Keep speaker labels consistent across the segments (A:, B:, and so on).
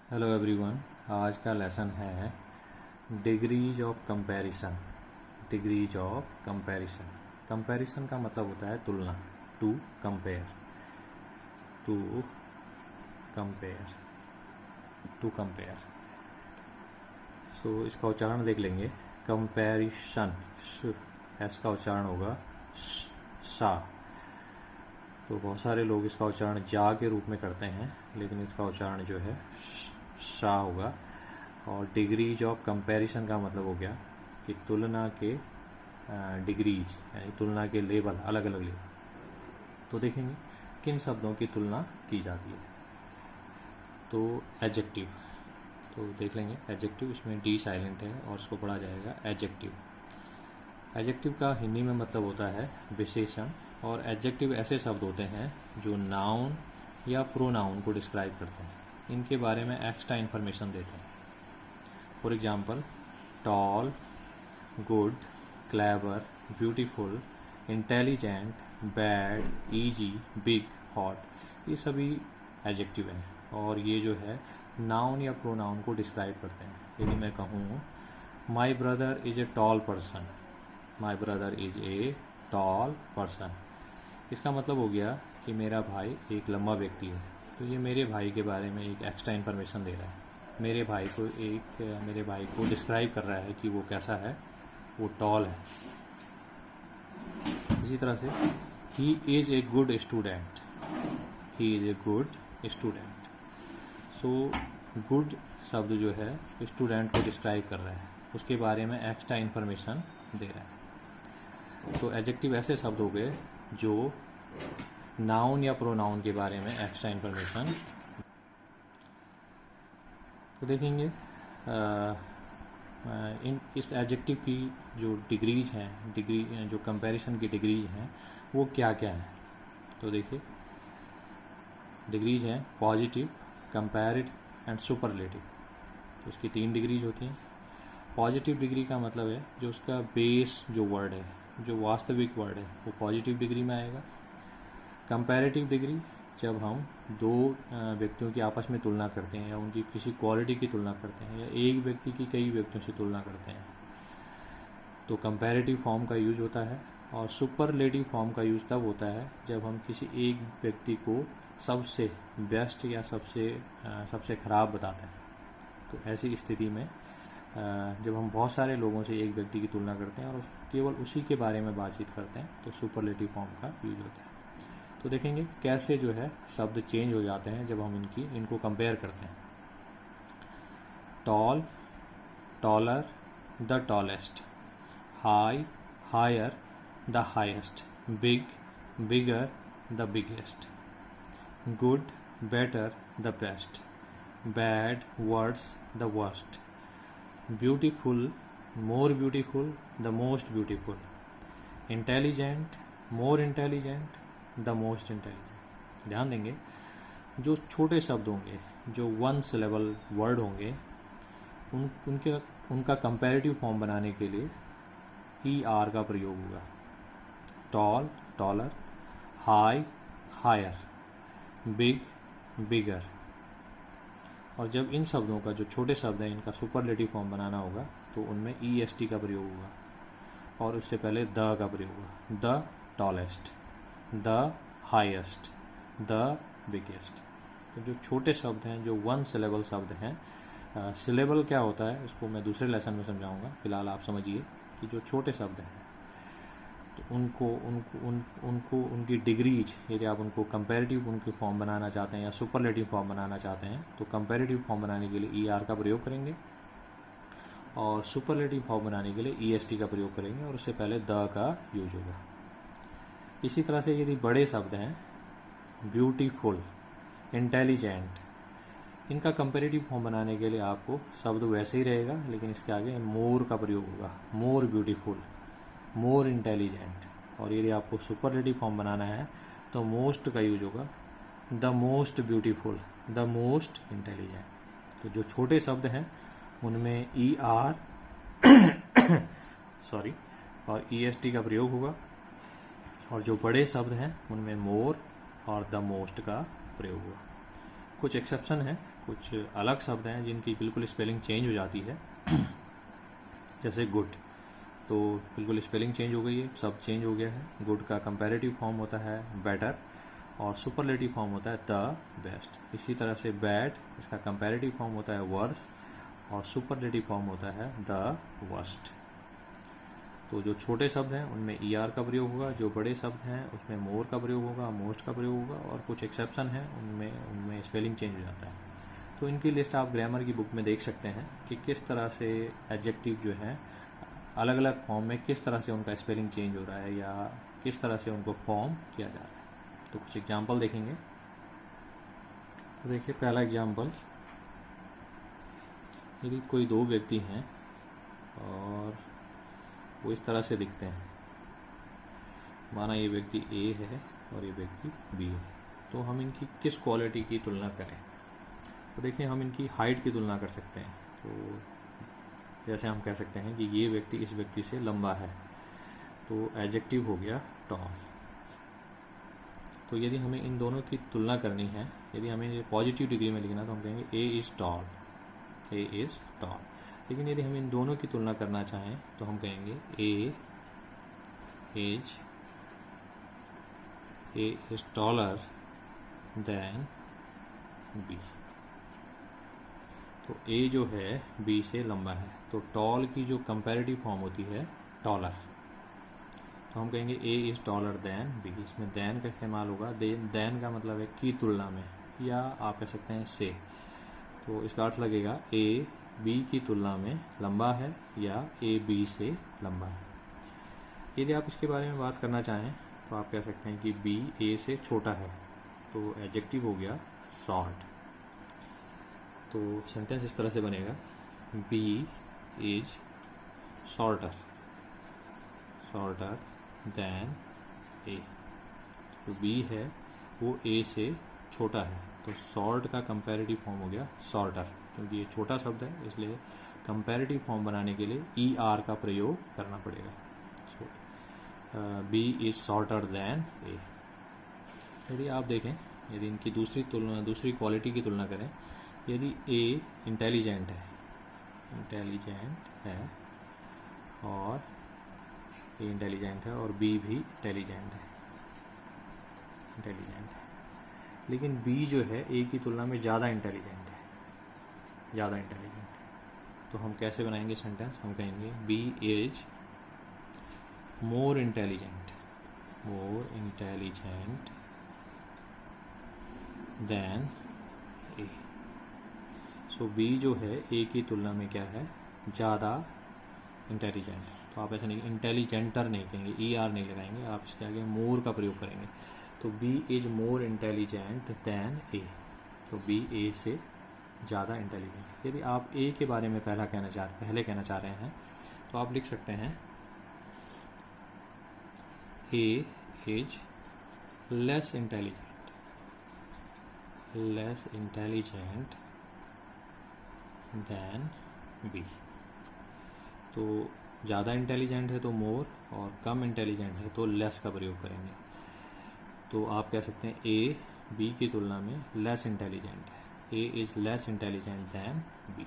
A: Hello everyone. आज का lesson है degrees of comparison. Degrees of comparison. Comparison का मतलब होता है तुलना। To compare. To compare. To compare. So इसका उच्चारण देख लेंगे। कंपैरिजन एस का उच्चारण होगा सा। तो बहुत सारे लोग इसका उच्चारण जा के रूप में करते हैं, लेकिन इसका उच्चारण जो है सा होगा। और डिग्रीज ऑफ कंपैरिजन का मतलब हो गया कि तुलना के डिग्रीज, यानी तुलना के लेवल, अलग अलग लेवल। तो देखेंगे किन शब्दों की तुलना की जाती है। तो एडजेक्टिव, तो देख लेंगे एडजेक्टिव। इसमें डी साइलेंट है और इसको पढ़ा जाएगा एडजेक्टिव। एडजेक्टिव का हिंदी में मतलब होता है विशेषण। और एडजेक्टिव ऐसे शब्द होते हैं जो नाउन या प्रोनाउन को डिस्क्राइब करते हैं, इनके बारे में एक्स्ट्रा इन्फॉर्मेशन देते हैं। For example tall, good, clever, beautiful, intelligent, bad, easy, big, hot, ये सभी एडजेक्टिव हैं। और ये जो है नाउन या प्रोनाउन को डिस्क्राइब करते हैं। यदि मैं कहूँ my brother is a tall person, my brother is a tall person, इसका मतलब हो गया कि मेरा भाई एक लंबा व्यक्ति है। तो ये मेरे भाई के बारे में एक एक्स्ट्रा इन्फॉर्मेशन दे रहा है। मेरे भाई को डिस्क्राइब कर रहा है कि वो कैसा है, वो टॉल है। इसी तरह से he is a good student, he is a good student. So good शब्द जो है स्टूडेंट को डिस्क्राइब कर रहा है, उसके बारे में एक्स्ट्रा इन्फॉर्मेशन दे रहा है। तो एडजेक्टिव ऐसे शब्द हो गए जो नाउन या प्रोनाउन के बारे में एक्स्ट्रा इन्फॉर्मेशन। तो देखेंगे इस एडजेक्टिव की जो डिग्रीज हैं, जो कंपैरिजन की डिग्रीज हैं वो क्या क्या हैं। तो देखिए डिग्रीज हैं पॉजिटिव, कंपैरेटिव एंड सुपरलेटिव। तो इसकी 3 डिग्रीज होती हैं। पॉजिटिव डिग्री का मतलब है जो उसका बेस जो वर्ड है, जो वास्तविक वर्ड है, वो पॉजिटिव डिग्री में आएगा। कंपैरेटिव डिग्री जब हम दो व्यक्तियों की आपस में तुलना करते हैं या उनकी किसी क्वालिटी की तुलना करते हैं या एक व्यक्ति की कई व्यक्तियों से तुलना करते हैं, तो कंपैरेटिव फॉर्म का यूज होता है। और सुपरलेटिव फॉर्म का यूज तब होता है जब हम किसी एक व्यक्ति को सबसे बेस्ट या सबसे ख़राब बताते हैं। तो ऐसी स्थिति में जब हम बहुत सारे लोगों से एक व्यक्ति की तुलना करते हैं और केवल उसी के बारे में बातचीत करते हैं, तो सुपरलेटिव फॉर्म का यूज होता है। तो देखेंगे कैसे जो है शब्द चेंज हो जाते हैं जब हम इनको कंपेयर करते हैं। Tall, taller, the tallest. High, higher, the highest. Big, bigger, the biggest. Good, better, the best. Bad, worse, the worst. Beautiful, more beautiful, the most beautiful. Intelligent, more intelligent, the most intelligent. ध्यान देंगे जो छोटे शब्द होंगे, जो 1 syllable word होंगे, उनका comparative form बनाने के लिए ER का प्रयोग होगा। Tall, taller, high, higher, big, bigger. और जब इन शब्दों का, जो छोटे शब्द हैं, इनका सुपरलेटिव फॉर्म बनाना होगा तो उनमें EST का प्रयोग होगा और उससे पहले द का प्रयोग होगा। The tallest, the highest, the biggest. तो जो छोटे शब्द हैं, जो 1 सिलेबल शब्द हैं, सिलेबल क्या होता है इसको मैं दूसरे लेसन में समझाऊंगा। फिलहाल आप समझिए कि जो छोटे शब्द हैं तो उनकी डिग्रीज, यदि आप उनको कंपैरेटिव उनकी फॉर्म बनाना चाहते हैं या सुपरलेटिव फॉर्म बनाना चाहते हैं, तो कंपैरेटिव फॉर्म बनाने के लिए ER का प्रयोग करेंगे और सुपरलेटिव फॉर्म बनाने के लिए EST का प्रयोग करेंगे और उससे पहले द का यूज होगा। इसी तरह से यदि बड़े शब्द हैं, ब्यूटीफुल, इंटेलिजेंट, इनका कंपैरेटिव फॉर्म बनाने के लिए आपको शब्द वैसे ही रहेगा, लेकिन इसके आगे मोर का प्रयोग होगा। More beautiful, more intelligent. और यदि आपको सुपरलेटिव फॉर्म बनाना है तो मोस्ट का यूज होगा। The most beautiful, the most intelligent. तो जो छोटे शब्द हैं उनमें ER सॉरी और EST का प्रयोग होगा, और जो बड़े शब्द हैं उनमें मोर और द मोस्ट का प्रयोग होगा। कुछ एक्सेप्शन है, कुछ अलग शब्द हैं जिनकी बिल्कुल स्पेलिंग चेंज हो जाती है। जैसे गुड, तो बिल्कुल स्पेलिंग चेंज हो गई है, सब चेंज हो गया है। गुड का कंपैरेटिव फॉर्म होता है बेटर और सुपरलेटिव फॉर्म होता है द बेस्ट। इसी तरह से बैड, इसका कंपैरेटिव फॉर्म होता है वर्स और सुपरलेटिव फॉर्म होता है द वर्स्ट। तो जो छोटे शब्द हैं उनमें ER का प्रयोग होगा, जो बड़े शब्द हैं उसमें मोर का प्रयोग होगा, मोस्ट का प्रयोग होगा, और कुछ एक्सेप्शन है उनमें स्पेलिंग चेंज हो जाता है। तो इनकी लिस्ट आप ग्रामर की बुक में देख सकते हैं कि किस तरह से एडजेक्टिव जो हैं अलग अलग फॉर्म में किस तरह से उनका स्पेलिंग चेंज हो रहा है या किस तरह से उनको फॉर्म किया जा रहा है। तो कुछ एग्जाम्पल देखेंगे। तो देखिए पहला एग्जाम्पल, यदि कोई दो व्यक्ति हैं और वो इस तरह से दिखते हैं, माना ये व्यक्ति A है और ये व्यक्ति B है, तो हम इनकी किस क्वालिटी की तुलना करें। तो देखिए हम इनकी हाइट की तुलना कर सकते हैं। तो जैसे हम कह सकते हैं कि ये व्यक्ति इस व्यक्ति से लंबा है, तो एडजेक्टिव हो गया टॉल। तो यदि हमें इन दोनों की तुलना करनी है, यदि हमें ये पॉजिटिव डिग्री में लिखना, तो हम कहेंगे A is tall, A is tall. लेकिन यदि हम इन दोनों की तुलना करना चाहें तो हम कहेंगे A is taller than B। तो A जो है B से लंबा है, तो टॉल की जो कंपैरेटिव फॉर्म होती है टॉलर, तो हम कहेंगे A is taller than B। इसमें देन का इस्तेमाल होगा, देन का मतलब है की तुलना में, या आप कह सकते हैं से। तो इसका अर्थ लगेगा A B की तुलना में लंबा है या A B से लंबा है। यदि आप इसके बारे में बात करना चाहें तो आप कह सकते हैं कि B A से छोटा है, तो एडजेक्टिव हो गया शॉर्ट। तो सेंटेंस इस तरह से बनेगा, B is shorter than A। जो B है वो A से छोटा है, तो शॉर्ट का कंपैरेटिव फॉर्म हो गया शॉर्टर। क्योंकि ये छोटा शब्द है इसलिए कंपैरेटिव फॉर्म बनाने के लिए ER का प्रयोग करना पड़ेगा। सो B is shorter than A। यदि आप देखें, यदि इनकी दूसरी क्वालिटी की तुलना करें, यदि A इंटेलिजेंट और B भी इंटेलिजेंट है, लेकिन B जो है A की तुलना में ज़्यादा इंटेलिजेंट है। तो हम कैसे बनाएंगे सेंटेंस, हम कहेंगे B is more intelligent then A। So B जो है A की तुलना में क्या है, ज़्यादा इंटेलिजेंट। तो आप ऐसा नहीं, इंटेलिजेंटर नहीं कहेंगे, ER नहीं लगाएंगे, आप इसके आगे मोर का प्रयोग करेंगे। तो B is more intelligent then A। तो B A से ज़्यादा इंटेलिजेंट। यदि आप A के बारे में पहले कहना चाह रहे हैं तो आप लिख सकते हैं A is less intelligent then B। तो ज़्यादा इंटेलिजेंट है तो मोर, और कम इंटेलिजेंट है तो लेस का प्रयोग करेंगे। तो आप कह सकते हैं A B की तुलना में लेस इंटेलिजेंट है, A is less intelligent than B।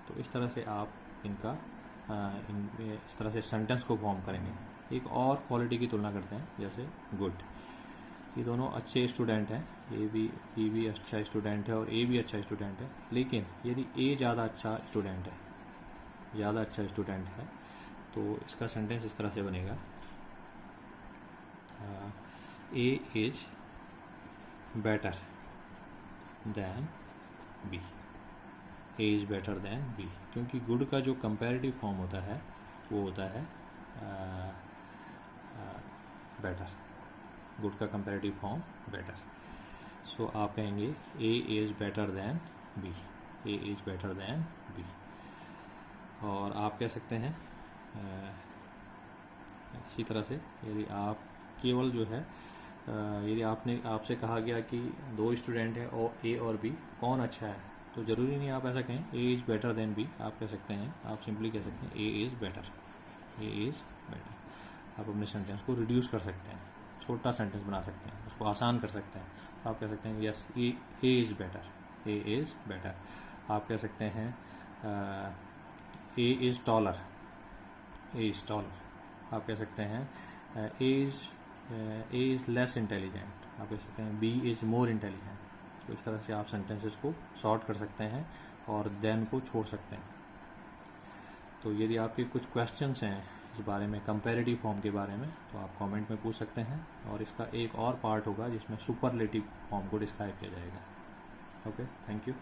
A: तो इस तरह से आप इस तरह से सेंटेंस को फॉर्म करेंगे। एक और क्वालिटी की तुलना करते हैं, जैसे गुड। ये दोनों अच्छे स्टूडेंट हैं, B भी अच्छा स्टूडेंट है और A भी अच्छा स्टूडेंट है। लेकिन यदि A ज़्यादा अच्छा स्टूडेंट है तो इसका सेंटेंस इस तरह से बनेगा, A is better than B। A is better than B, क्योंकि गुड का जो कंपैरेटिव फॉर्म होता है वो होता है बेटर। गुड का कंपैरेटिव फॉर्म बेटर। सो आप कहेंगे A is better than B। A is better than B। और आप कह सकते हैं इसी तरह से, यदि आप केवल जो है यदि आपसे कहा गया कि दो स्टूडेंट हैं और A और B, कौन अच्छा है, तो ज़रूरी नहीं आप ऐसा कहें A is better than B। आप कह सकते हैं, आप सिंपली कह सकते हैं A इज़ बेटर। आप अपने सेंटेंस को रिड्यूस कर सकते हैं, छोटा सेंटेंस बना सकते हैं, उसको आसान कर सकते हैं। तो आप कह सकते हैं yes A is better, A is better. आप कह सकते हैं A is taller, A is taller. आप कह सकते हैं ए इज़ लेस इंटेलिजेंट, आप कह सकते हैं बी इज़ मोर इंटेलिजेंट। तो इस तरह से आप सेंटेंसेस को शॉर्ट कर सकते हैं और देन को छोड़ सकते हैं। तो यदि आपके कुछ क्वेश्चंस हैं इस बारे में, कंपैरेटिव फॉर्म के बारे में, तो आप कमेंट में पूछ सकते हैं। और इसका एक और पार्ट होगा जिसमें सुपरलेटिव फॉर्म को डिस्क्राइब किया जाएगा। Okay, thank you.